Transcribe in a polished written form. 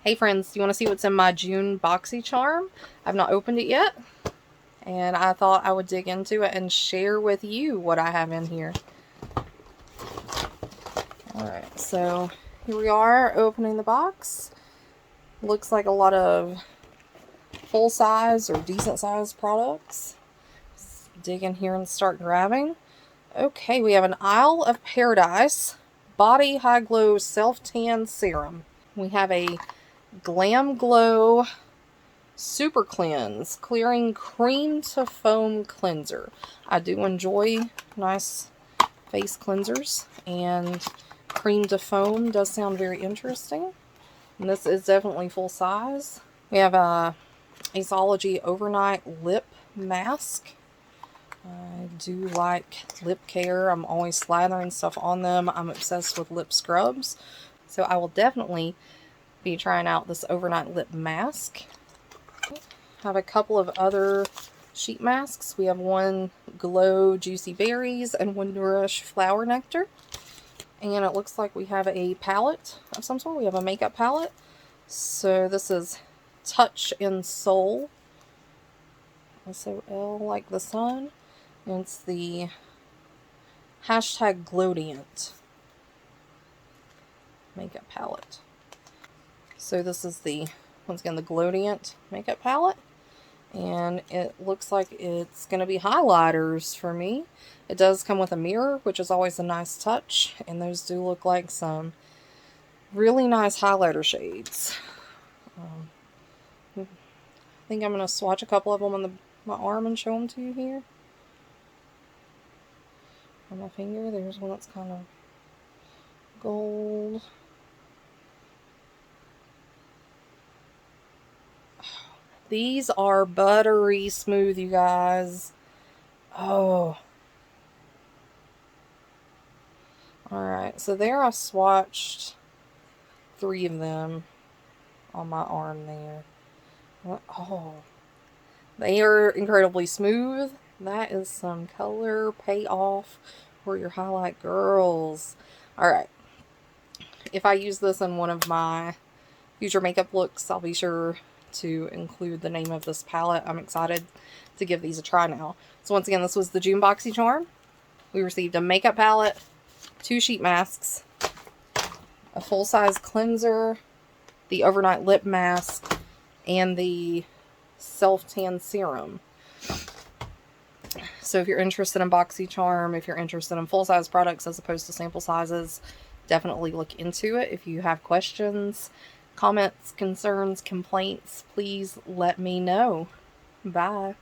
Hey friends, do you want to see what's in my June Boxycharm? I've not opened it yet, and I thought I would dig into it and share with you what I have in here. Alright, so here we are opening the box. Looks like a lot of full-size or decent-size products. Let's dig in here and start grabbing. Okay, we have an Isle of Paradise Body High Glow Self-Tan Serum. We have a Glam Glow Super Cleanse Clearing Cream to Foam Cleanser. I do enjoy nice face cleansers, and cream to foam does sound very interesting. And this is definitely full size. We have a Aceology Overnight Lip Mask. I do like lip care. I'm always slathering stuff on them. I'm obsessed with lip scrubs, so I will definitely be trying out this overnight lip mask. I have a couple of other sheet masks. We have one Glow Juicy Berries and one Nourish Flower Nectar. And it looks like we have a palette of some sort. We have a makeup palette. So this is Touch and Soul. S-O-L like the sun. And it's the hashtag Glowdient makeup palette. So this is the, once again, the Glowdient makeup palette. And it looks like it's going to be highlighters for me. It does come with a mirror, which is always a nice touch. And those do look like some really nice highlighter shades. I think I'm going to swatch a couple of them on my arm and show them to you here. On my finger, there's one that's kind of gold. These are buttery smooth, you guys. Oh. Alright, so there I swatched 3 of them on my arm there. Oh. They are incredibly smooth. That is some color payoff for your highlight girls. Alright. If I use this in one of my future makeup looks, I'll be sure to include the name of this palette. I'm excited to give these a try now. So once again, this was the June Boxycharm. We received a makeup palette, 2 sheet masks, a full-size cleanser, the overnight lip mask, and the self-tan serum. So if you're interested in Boxycharm, if you're interested in full-size products as opposed to sample sizes, definitely look into it. If you have questions, comments, concerns, complaints, please let me know. Bye.